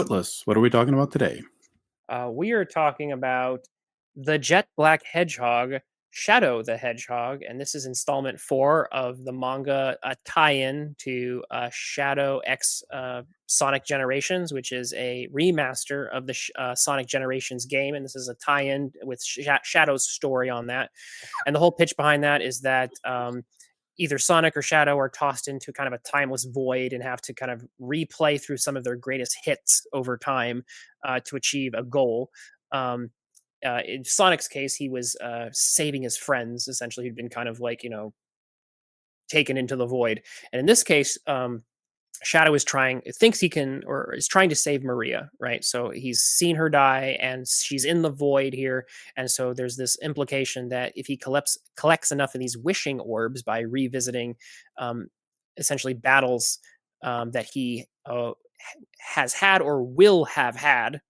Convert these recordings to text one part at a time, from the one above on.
Twitless. What are we talking about today? We are talking about the Jet Black Hedgehog, Shadow the Hedgehog, and this is installment 4 of the manga tie-in to Shadow X Sonic Generations, which is a remaster of the Sonic Generations game, and this is a tie-in with Shadow's story on that. And the whole pitch behind that is that either Sonic or Shadow are tossed into kind of a timeless void and have to kind of replay through some of their greatest hits over time to achieve a goal. Um, in Sonic's case, he was saving his friends, essentially, who'd been kind of like, taken into the void. And in this case, Shadow thinks he can, or is trying to save Maria, right? So he's seen her die and she's in the void here. And so there's this implication that if he collects enough of these wishing orbs by revisiting essentially battles that he has had or will have had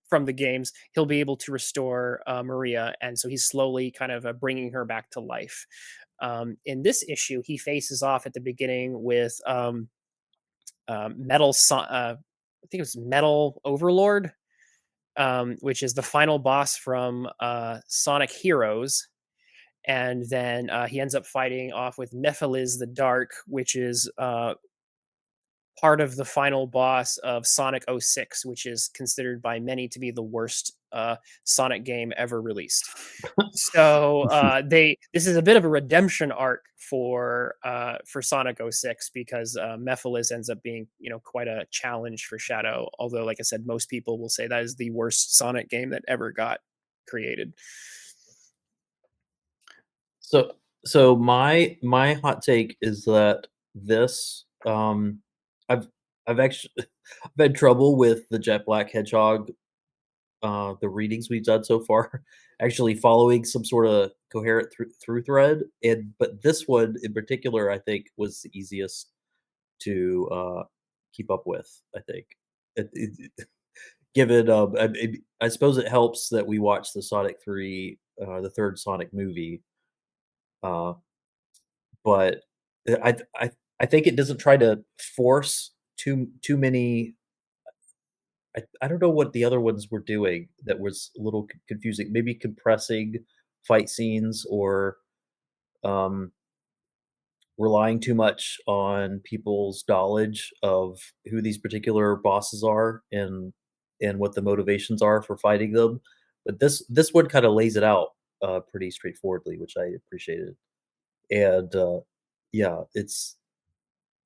from the games, he'll be able to restore Maria. And so he's slowly kind of bringing her back to life. In this issue, he faces off at the beginning with I think it was Metal Overlord, which is the final boss from Sonic Heroes. And then he ends up fighting off with Nephiliz the Dark, which is part of the final boss of Sonic '06, which is considered by many to be the worst Sonic game ever released. So this is a bit of a redemption arc for Sonic '06 because Mephiles ends up being quite a challenge for Shadow. Although, like I said, most people will say that is the worst Sonic game that ever got created. So my hot take is that this I've actually I've had trouble with the Jet Black Hedgehog, the readings we've done so far, actually following some sort of coherent through thread, but this one in particular, I think, was the easiest to keep up with. I think, given I suppose it helps that we watched the Sonic 3, the third Sonic movie, uh, but I think it doesn't try to force too many. I don't know what the other ones were doing that was a little confusing. Maybe compressing fight scenes or um, relying too much on people's knowledge of who these particular bosses are and what the motivations are for fighting them. But this one kind of lays it out pretty straightforwardly, which I appreciated. And yeah, it's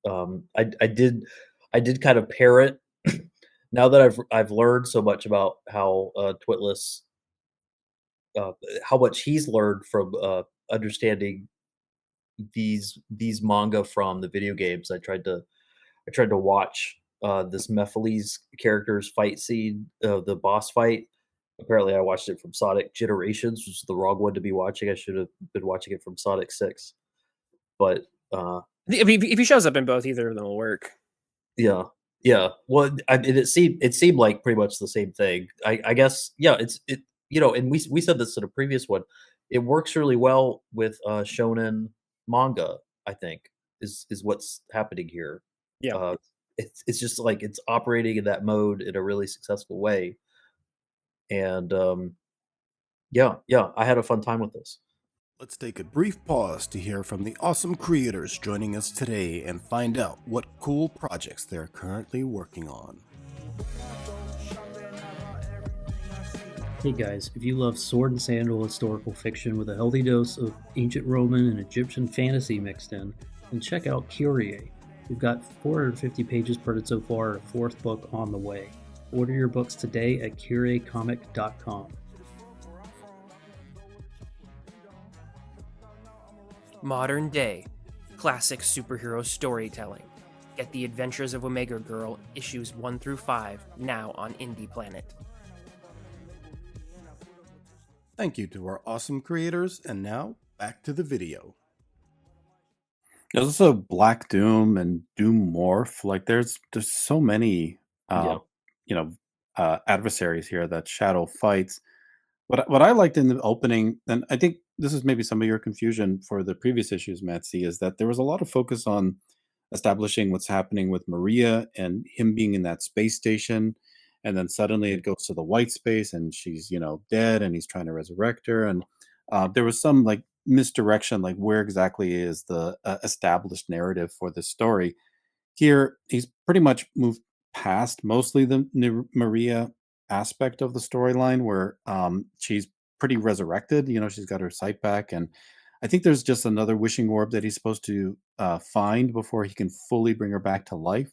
I did kind of parrot now that I've learned so much about how Twitless how much he's learned from understanding these manga from the video games. I tried to watch this Mephiles character's fight scene, the boss fight. Apparently, I watched it from Sonic Generations, which is the wrong one to be watching. I should have been watching it from Sonic 6. But I mean, if he shows up in both, either of them will work. yeah, yeah. Well, it seemed like pretty much the same thing. I guess yeah. And we said this in a previous one. It works really well with shonen manga. I think is what's happening here. Yeah. It's just like it's operating in that mode in a really successful way. And yeah, I had a fun time with this. Let's take a brief pause to hear from the awesome creators joining us today and find out what cool projects they're currently working on. Hey guys, if you love sword and sandal historical fiction with a healthy dose of ancient Roman and Egyptian fantasy mixed in, then check out Kyrie. We've got 450 pages printed so far, a fourth book on the way. Order your books today at curiecomic.com. Modern day, classic superhero storytelling. Get The Adventures of Omega Girl, issues 1 through 5, now on Indie Planet. Thank you to our awesome creators, and now back to the video. There's also Black Doom and Doom Morph. Like there's so many adversaries here that Shadow fights. What I liked in the opening, and I think this is maybe some of your confusion for the previous issues, Matsy, is that there was a lot of focus on establishing what's happening with Maria and him being in that space station. And then suddenly it goes to the white space and she's, dead and he's trying to resurrect her. And there was some like misdirection, like where exactly is the established narrative for this story. Here, he's pretty much moved past mostly the Maria aspect of the storyline where she's pretty resurrected. She's got her sight back. And I think there's just another wishing orb that he's supposed to find before he can fully bring her back to life.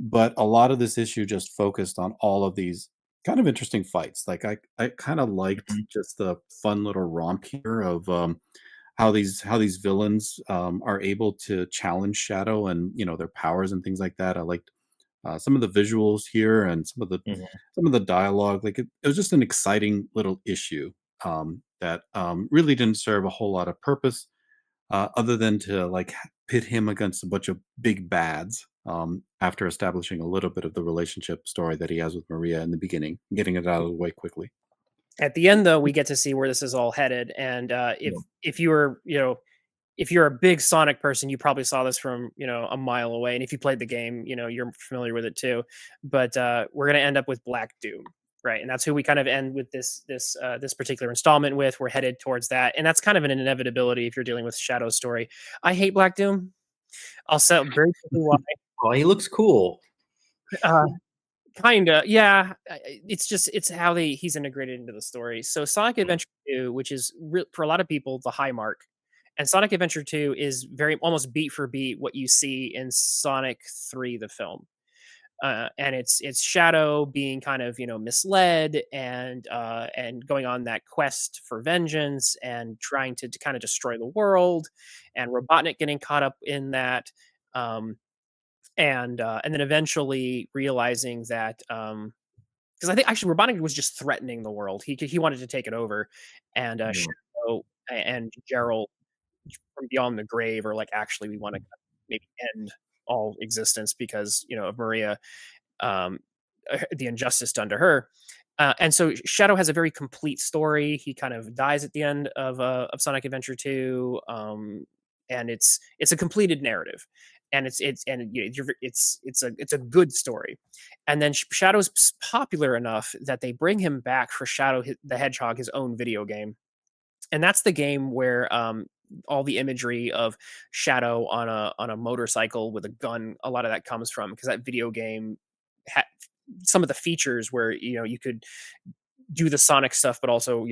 But a lot of this issue just focused on all of these kind of interesting fights. Like I kind of liked Mhm. just the fun little romp here of how these villains are able to challenge Shadow and their powers and things like that. I liked some of the visuals here and Mhm. some of the dialogue. Like it was just an exciting little issue that really didn't serve a whole lot of purpose other than to like pit him against a bunch of big bads after establishing a little bit of the relationship story that he has with Maria in the beginning, getting it out of the way quickly. At the end, though, we get to see where this is all headed, and Yeah. if you were, if you're a big Sonic person, you probably saw this from a mile away, and if you played the game, you're familiar with it too. But we're gonna end up with Black Doom, right? And that's who we kind of end with this particular installment with. We're headed towards that, and that's kind of an inevitability if you're dealing with Shadow's story. I hate Black Doom. I'll say very quickly why. Oh, he looks cool. Uh, Kinda, yeah. It's how he's integrated into the story. So Sonic Mm. Adventure 2, which is for a lot of people the high mark, and Sonic Adventure 2 is very almost beat for beat what you see in Sonic 3, the film. And it's Shadow being kind of misled and going on that quest for vengeance and trying to kind of destroy the world, and Robotnik getting caught up in that. Um, and then eventually realizing that because I think actually Robotnik was just threatening the world. He wanted to take it over, and Yeah. Shadow and Gerald from beyond the grave are like, actually, we want to maybe end all existence because of Maria, um, the injustice done to her. And so Shadow has a very complete story. He kind of dies at the end of Sonic Adventure 2, and it's a completed narrative, and it's a good story. And then Shadow's popular enough that they bring him back for the Hedgehog, his own video game, and that's the game where all the imagery of Shadow on a motorcycle with a gun, a lot of that comes from, because that video game had some of the features where you could do the Sonic stuff, but also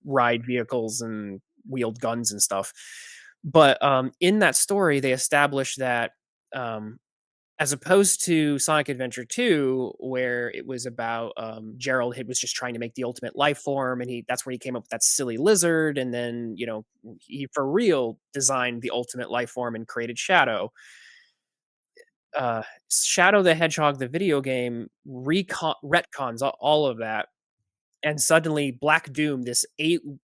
ride vehicles and wield guns and stuff. But in that story, they established that um, as opposed to Sonic Adventure 2, where it was about Gerald was just trying to make the ultimate life form, and that's where he came up with that silly lizard, and then he for real designed the ultimate life form and created Shadow. Shadow the Hedgehog, the video game, retcons all of that, and suddenly Black Doom, this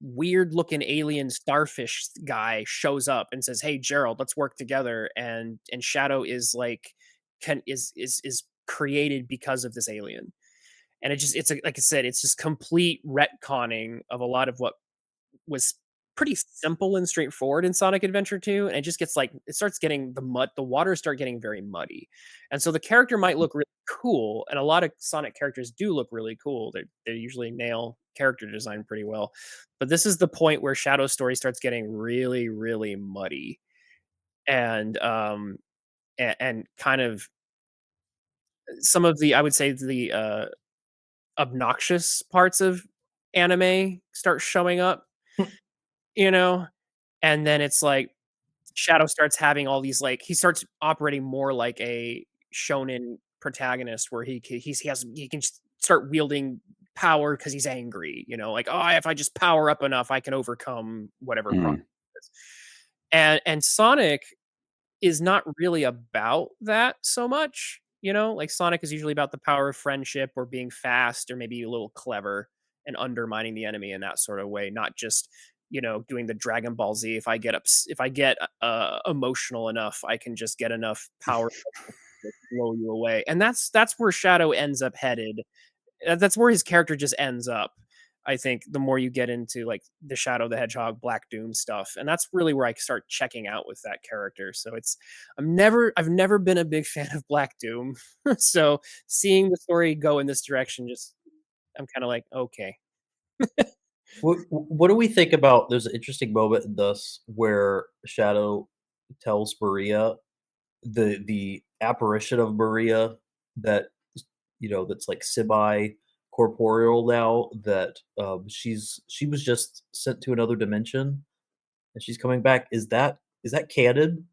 weird looking alien starfish guy, shows up and says, "Hey Gerald, let's work together." And Shadow is like is created because of this alien. And like I said, it's just complete retconning of a lot of what was pretty simple and straightforward in Sonic Adventure 2, and it just gets like it starts getting the waters start getting very muddy. And so the character might look really cool, and a lot of Sonic characters do look really cool. They usually nail character design pretty well. But this is the point where Shadow's story starts getting really, really muddy. And and kind of some of the, I would say, the obnoxious parts of anime start showing up, you know? And then it's like Shadow starts having all these, like he starts operating more like a shonen protagonist where he can just start wielding power because he's angry, like, oh, if I just power up enough, I can overcome whatever problem Mm. it is. And Sonic is not really about that so much. Like Sonic is usually about the power of friendship or being fast or maybe a little clever and undermining the enemy in that sort of way, not just doing the Dragon Ball Z. If I get emotional enough, I can just get enough power to blow you away. And that's where Shadow ends up headed. That's where his character just ends up. I think the more you get into like the Shadow the Hedgehog, Black Doom stuff, and that's really where I start checking out with that character. So I've never been a big fan of Black Doom, so seeing the story go in this direction, just I'm kind of like, okay. What do we think about there's an interesting moment in this where Shadow tells Maria the apparition of Maria that that's like semi corporeal now that she was just sent to another dimension and she's coming back. Is that canon?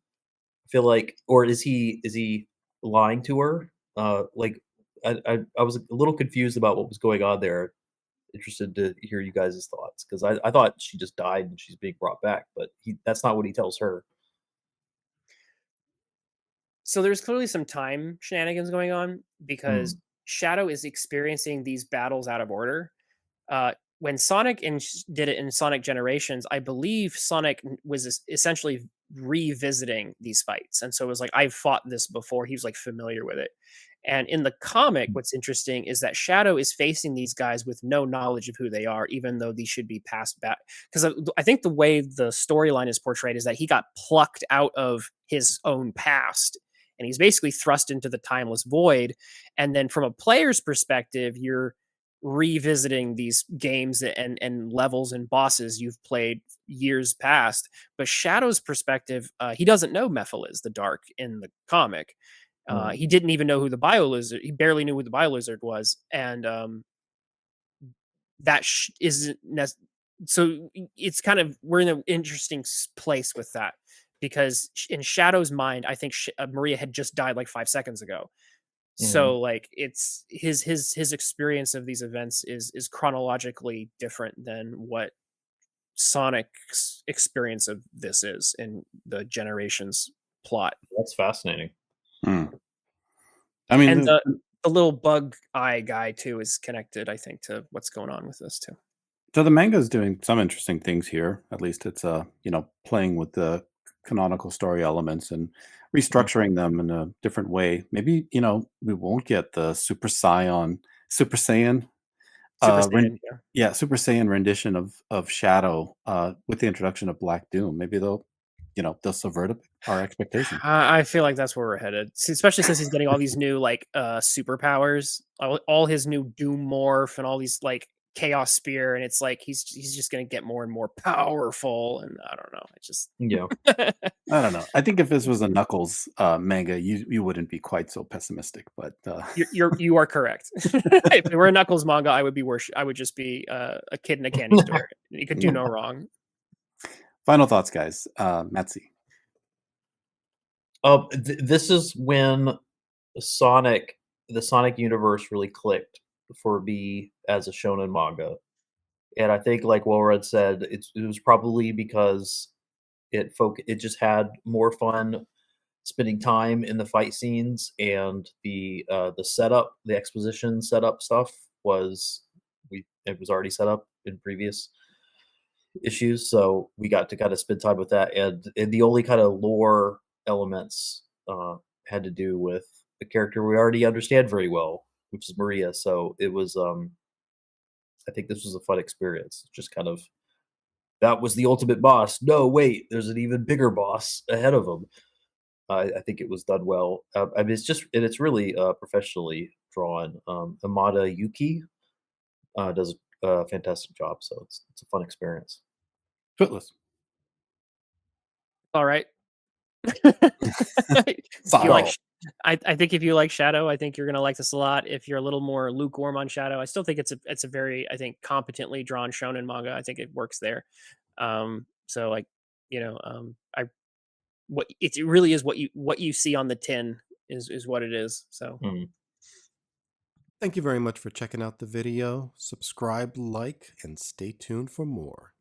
I feel like, or is he lying to her? Like I was a little confused about what was going on there. Interested to hear you guys' thoughts because I thought she just died and she's being brought back, but that's not what he tells her. So there's clearly some time shenanigans going on because Mm, Shadow is experiencing these battles out of order. When Sonic did it in Sonic Generations, I believe Sonic was essentially revisiting these fights, and so it was like I've fought this before. He was like familiar with it. And in the comic, mm, what's interesting is that Shadow is facing these guys with no knowledge of who they are, even though these should be passed back. Because I think the way the storyline is portrayed is that he got plucked out of his own past, and he's basically thrust into the timeless void. And then from a player's perspective, you're revisiting these games and levels and bosses you've played years past. But Shadow's perspective, he doesn't know Mephil is the Dark in the comic. mm, He didn't even know who the Bio Lizard. He barely knew who the Bio Lizard was, and that isn't so. It's kind of we're in an interesting place with that because in Shadow's mind, I think Maria had just died like 5 seconds ago. mhm. So like it's his experience of these events is chronologically different than what Sonic's experience of this is in the Generations plot. That's fascinating. Hmm. I mean, And the little bug eye guy too is connected, I think, to what's going on with this too. so the manga is doing some interesting things here. At least it's playing with the canonical story elements and Mm, restructuring them in a different way. Maybe, we won't get the Super Saiyan Super ren Saiyan, yeah. yeah, Super Saiyan rendition of Shadow, with the introduction of Black Doom. Maybe they'll subvert our expectations. I feel like that's where we're headed, especially since he's getting all these new like superpowers, all his new Doom morph, and all these like Chaos Spear, and it's like he's just gonna get more and more powerful, and I don't know. It just yeah. I don't know. I think if this was a Knuckles, manga, you wouldn't be quite so pessimistic, but, you are correct. If it were a Knuckles manga, I would be worse. I would just be a kid in a candy store. You could do no wrong. final thoughts, guys. Matsy. This is when Sonic, the Sonic universe really clicked for me as a shonen manga. And I think, like Walred said, it was probably because it just had more fun spending time in the fight scenes and the setup, the exposition setup stuff it was already set up in previous issues, so we got to kind of spend time with that, and the only kind of lore elements had to do with the character we already understand very well, which is Maria. So it was I think this was a fun experience. Just kind of that was the ultimate boss. No, wait, there's an even bigger boss ahead of him. I think it was done well. I mean, it's really professionally drawn. Amada Yuki does a fantastic job, so it's a fun experience. Twitless. All right. If you like, Solid. I think if you like Shadow, I think you're gonna like this a lot. If you're a little more lukewarm on Shadow, I still think it's a very I think competently drawn shonen manga. I think it works there. So like I what it really is what you see on the tin is what it is. So Mm. Thank you very much for checking out the video. Subscribe, like, and stay tuned for more.